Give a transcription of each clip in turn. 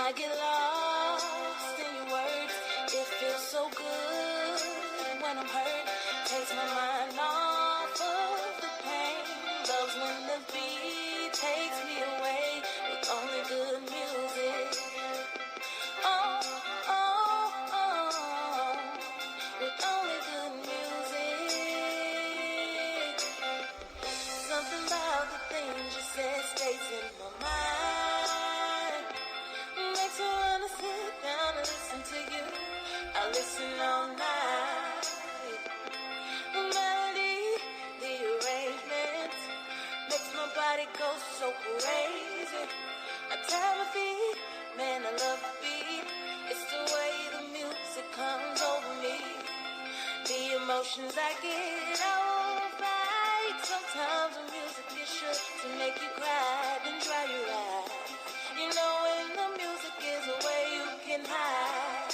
I get lost in your words. It feels so good when I'm hurt. Takes my mind off of the pain. Loves when the beat takes me away with only good music. Oh, oh, oh, with only good music. Something about the things you said stays in my mind. Makes me wanna sit down and listen to you. I listen all night. The melody, the arrangement makes my body go so crazy. I tap my feet, man, I love the beat. It's the way the music comes over me. The emotions I get alright. Sometimes the music is sure to make you cry, then dry your eyes. You know when the music is away, you can hide.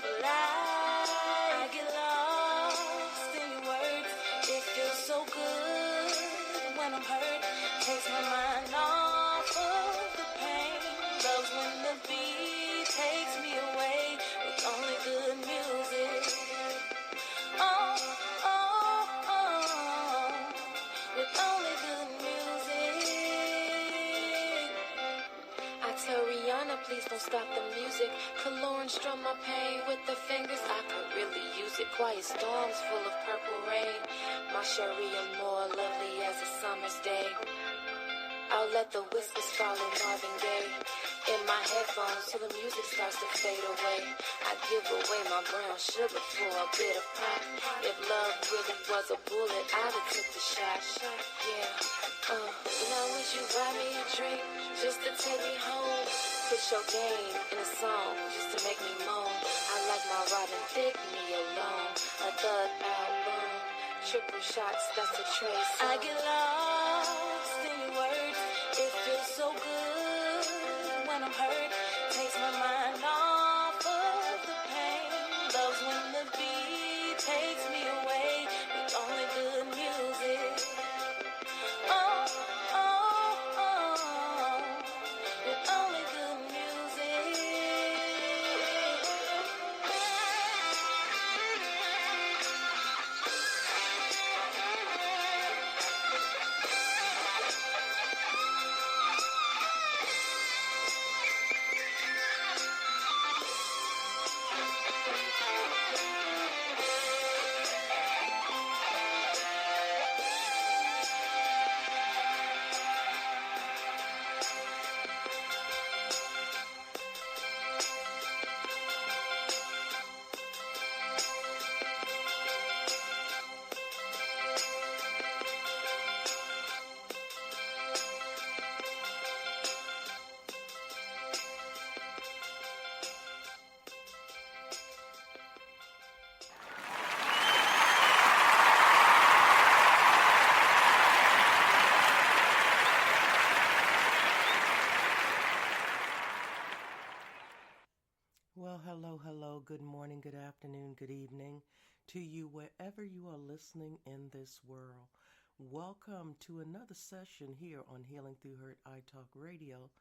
But I get lost in your words. It feels so good when I'm hurt. Takes my mind off of the pain. Loves when the beat takes me away with only good music. Oh, oh, oh, with only good music. I tell Rihanna, please don't stop the music. Could Lauren strum my pain with the fingers? I could really use it. Quiet storms full of purple rain. My Cherie more lovely as a summer's day. I'll let the whispers follow Marvin Gaye in my headphones till the music starts to fade away. I give away my brown sugar for a bit of pop. If love really was a bullet, I'd have took the shot. Yeah. Now would you buy me a drink just to take me home? Put your game in a song just to make me moan. I like my Robin Thicke, me alone. A thug album, triple shots, that's a trace. I get lost in your words. It feels so good when I'm hurt. Takes my mind off of the pain. Loves when the beat takes me away with only good music. Oh, oh, oh, with only good music. Well, hello, good morning, good afternoon, good evening to you wherever you are listening in this world. Welcome to another session here on Healing Through Hurt iTalk Radio.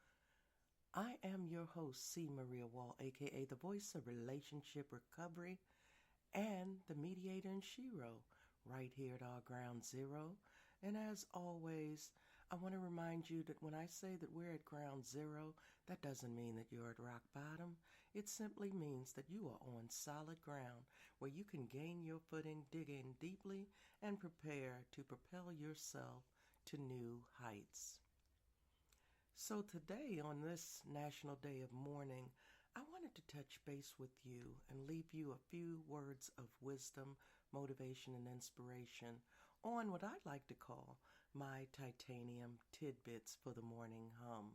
I am your host, C. Maria Wall, aka the voice of relationship recovery and the mediator in Shiro, right here at our ground zero. And as always, I want to remind you that when I say that we're at ground zero, that doesn't mean that you're at rock bottom. It simply means that you are on solid ground where you can gain your footing, dig in deeply, and prepare to propel yourself to new heights. So today, on this National Day of Mourning, I wanted to touch base with you and leave you a few words of wisdom, motivation, and inspiration on what I like to call my Titanium Tidbits for the Morning Hum.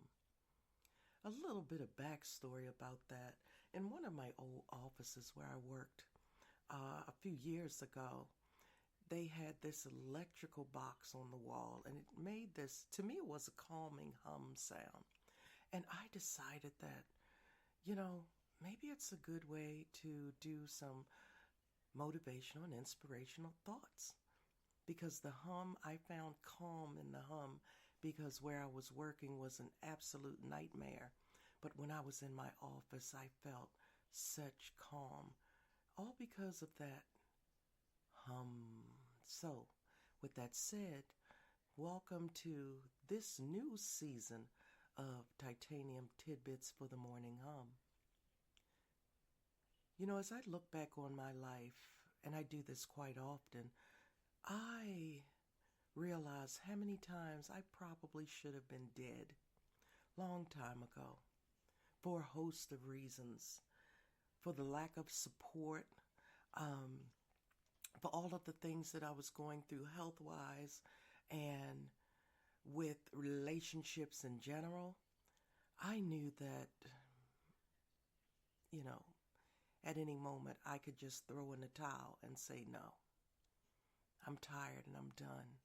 A little bit of backstory about that. In one of my old offices where I worked a few years ago, they had this electrical box on the wall, and it made this, to me, it was a calming hum sound. And I decided that, maybe it's a good way to do some motivational and inspirational thoughts. Because the hum, I found calm in the hum because where I was working was an absolute nightmare. But when I was in my office, I felt such calm, all because of that hum. So, with that said, welcome to this new season of Titanium Tidbits for the Morning Hum. You know, as I look back on my life, and I do this quite often, I realize how many times I probably should have been dead long time ago for a host of reasons, for the lack of support, for all of the things that I was going through health-wise and with relationships in general. I knew that, you know, at any moment I could just throw in the towel and say, no, I'm tired and I'm done.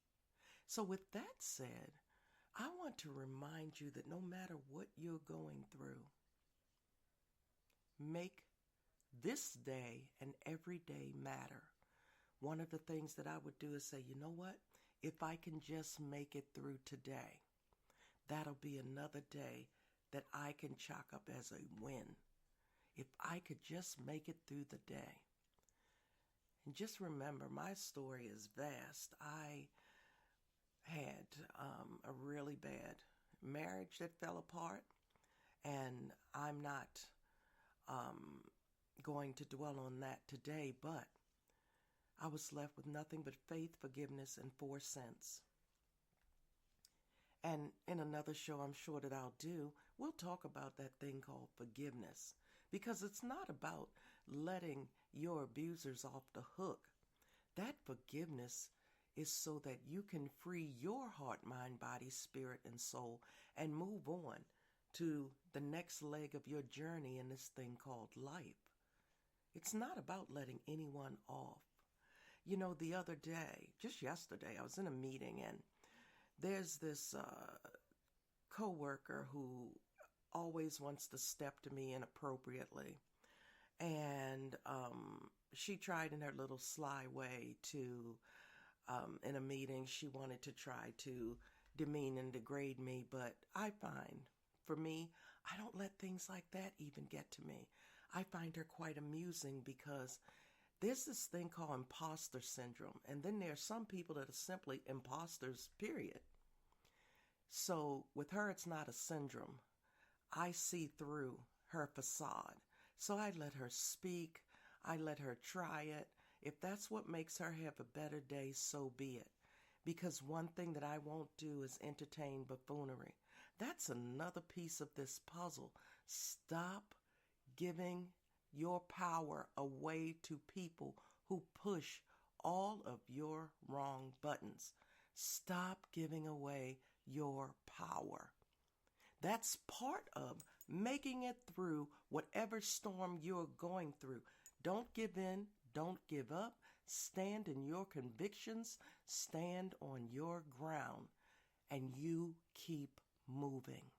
So with that said, I want to remind you that no matter what you're going through, make this day and every day matter. One of the things that I would do is say, you know what? If I can just make it through today, that'll be another day that I can chalk up as a win. If I could just make it through the day. And just remember, my story is vast. I had a really bad marriage that fell apart, and I'm not going to dwell on that today, but I was left with nothing but faith, forgiveness, and 4 cents. And in another show I'm sure that I'll do, we'll talk about that thing called forgiveness, because it's not about letting your abusers off the hook. That forgiveness is so that you can free your heart, mind, body, spirit, and soul and move on to the next leg of your journey in this thing called life. It's not about letting anyone off. You know, the other day, just yesterday, I was in a meeting, and there's this coworker who always wants to step to me inappropriately. And she tried in her little sly way to, in a meeting, she wanted to try to demean and degrade me. But I find, for me, I don't let things like that even get to me. I find her quite amusing because there's this thing called imposter syndrome. And then there are some people that are simply imposters, period. So with her, it's not a syndrome. I see through her facade. So I let her speak. I let her try it. If that's what makes her have a better day, so be it. Because one thing that I won't do is entertain buffoonery. That's another piece of this puzzle. Stop giving your power away to people who push all of your wrong buttons. Stop giving away your power. That's part of making it through whatever storm you're going through. Don't give in. Don't give up. Stand in your convictions. Stand on your ground. And you keep moving.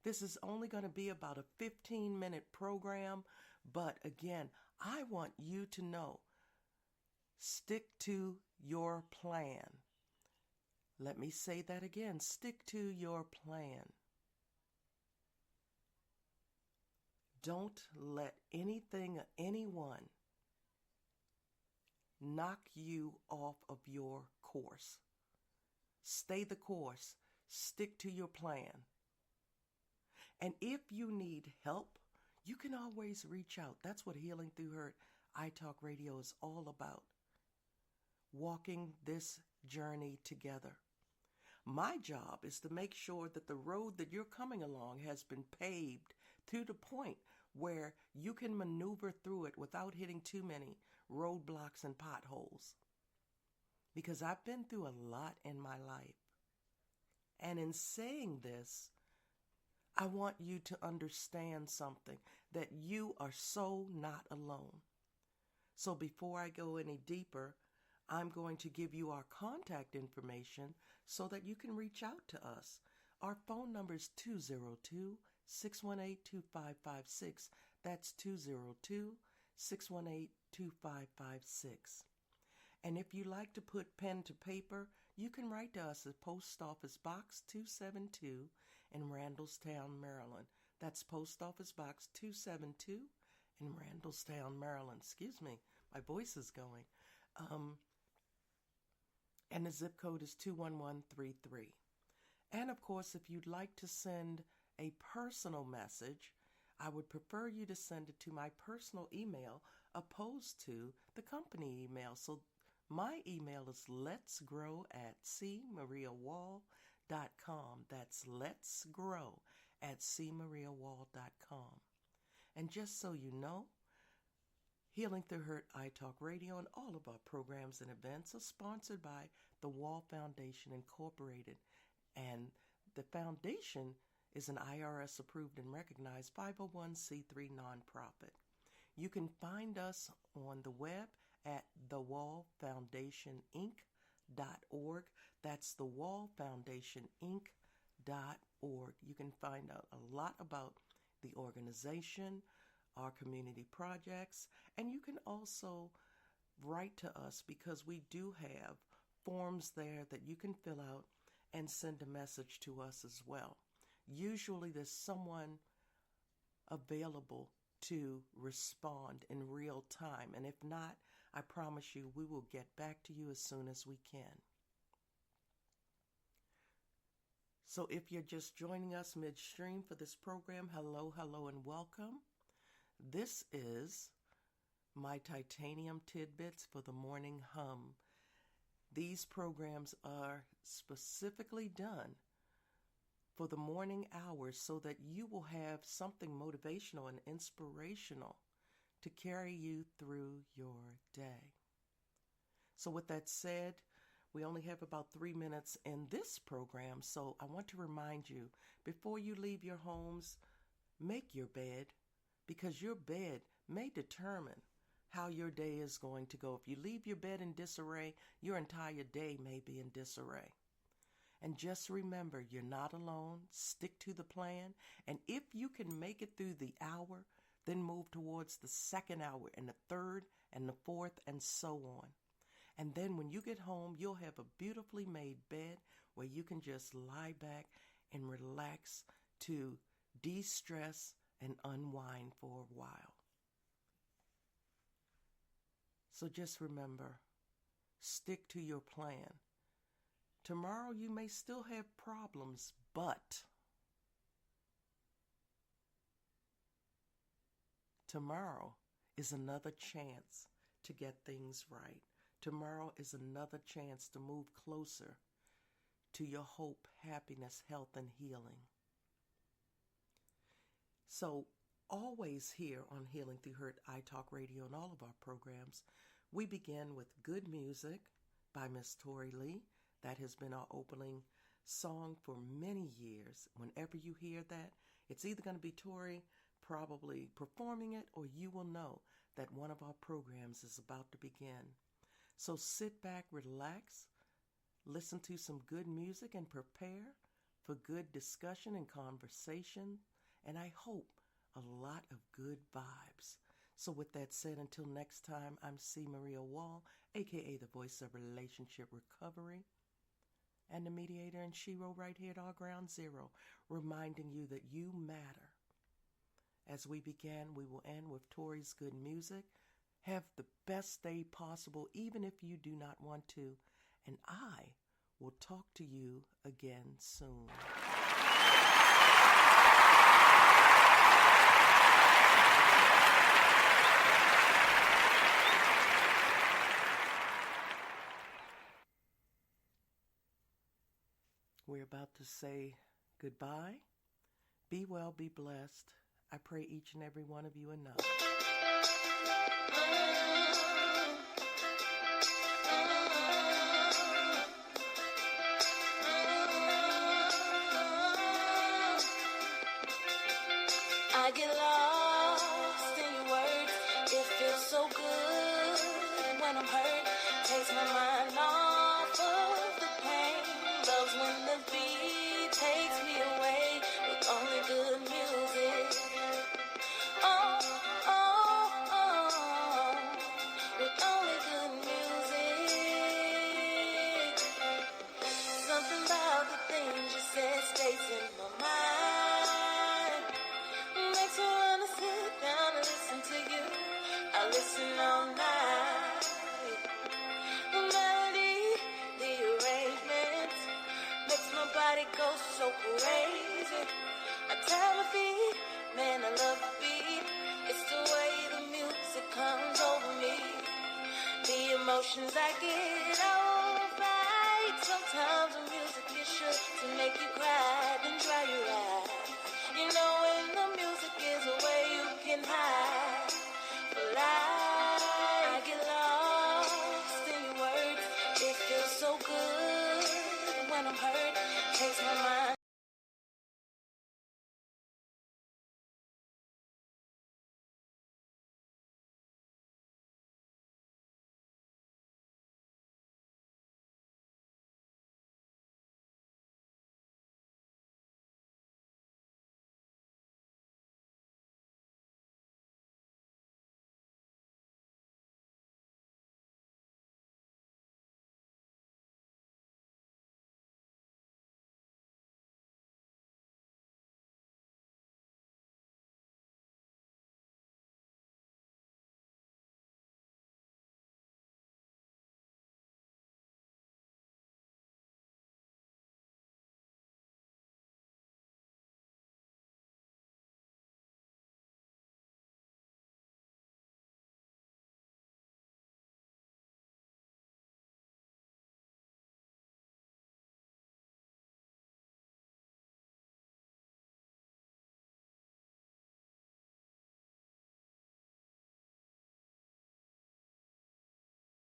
This is only going to be about a 15-minute program. But again, I want you to know, stick to your plan. Let me say that again. Stick to your plan. Don't let anything or anyone knock you off of your course. Stay the course. Stick to your plan. And if you need help, you can always reach out. That's what Healing Through Hurt iTalk Radio is all about. Walking this journey together. My job is to make sure that the road that you're coming along has been paved to the point where you can maneuver through it without hitting too many roadblocks and potholes. Because I've been through a lot in my life. And in saying this, I want you to understand something, that you are so not alone. So before I go any deeper, I'm going to give you our contact information so that you can reach out to us. Our phone number is 202-618-2556. That's 202-618-2556. And if you like to put pen to paper, you can write to us at Post Office Box 272 in Randallstown, Maryland. That's Post Office Box 272 in Randallstown, Maryland. Excuse me, my voice is going. And the zip code is 21133. And of course, if you'd like to send a personal message, I would prefer you to send it to my personal email opposed to the company email. So my email is letsgrow@cmariawall.com. That's letsgrow@cmariawall.com. And just so you know, Healing Through Hurt iTalk Radio and all of our programs and events are sponsored by the Wall Foundation Incorporated. And the foundation is an IRS approved and recognized 501c3 nonprofit. You can find us on the web at thewallfoundationinc.org. That's thewallfoundationinc.org. You can find out a lot about the organization, our community projects, and you can also write to us because we do have forms there that you can fill out and send a message to us as well. Usually there's someone available to respond in real time, and if not, I promise you we will get back to you as soon as we can. So if you're just joining us midstream for this program, hello, and welcome. This is my Titanium Tidbits for the Morning Hum. These programs are specifically done for the morning hours so that you will have something motivational and inspirational to carry you through your day. So with that said, we only have about 3 minutes in this program, so I want to remind you, before you leave your homes, make your bed, because your bed may determine how your day is going to go. If you leave your bed in disarray, your entire day may be in disarray. And just remember, you're not alone. Stick to the plan. And if you can make it through the hour, then move towards the second hour and the third and the fourth and so on. And then when you get home, you'll have a beautifully made bed where you can just lie back and relax to de-stress and unwind for a while. So just remember, stick to your plan. Tomorrow you may still have problems, but tomorrow is another chance to get things right. Tomorrow is another chance to move closer to your hope, happiness, health, and healing. So always here on Healing Through Hurt iTalk Radio and all of our programs, we begin with good music by Miss Tori Lee. That has been our opening song for many years. Whenever you hear that, it's either going to be Tori probably performing it, or you will know that one of our programs is about to begin. So sit back, relax, listen to some good music, and prepare for good discussion and conversation, and I hope a lot of good vibes. So with that said, until next time, I'm C. Maria Wall, aka the voice of relationship recovery, and the mediator and Shiro right here at our ground zero, reminding you that you matter. As we begin, we will end with Tori's good music. Have the best day possible, even if you do not want to. And I will talk to you again soon. We're about to say goodbye. Be well, be blessed. I pray each and every one of you enough. I get lost in your words. It feels so good when I'm hurt. Takes my mind off of the pain. Loves when the beat takes me away with only good music. Oh, oh, oh, with only good music. Something about the things you said stays in my mind. have a beat, man, I love the beat. It's the way the music comes over me. The emotions I get, oh, right. Sometimes the music is sure to make you cry and dry your eyes. You know when the music is away, you can hide.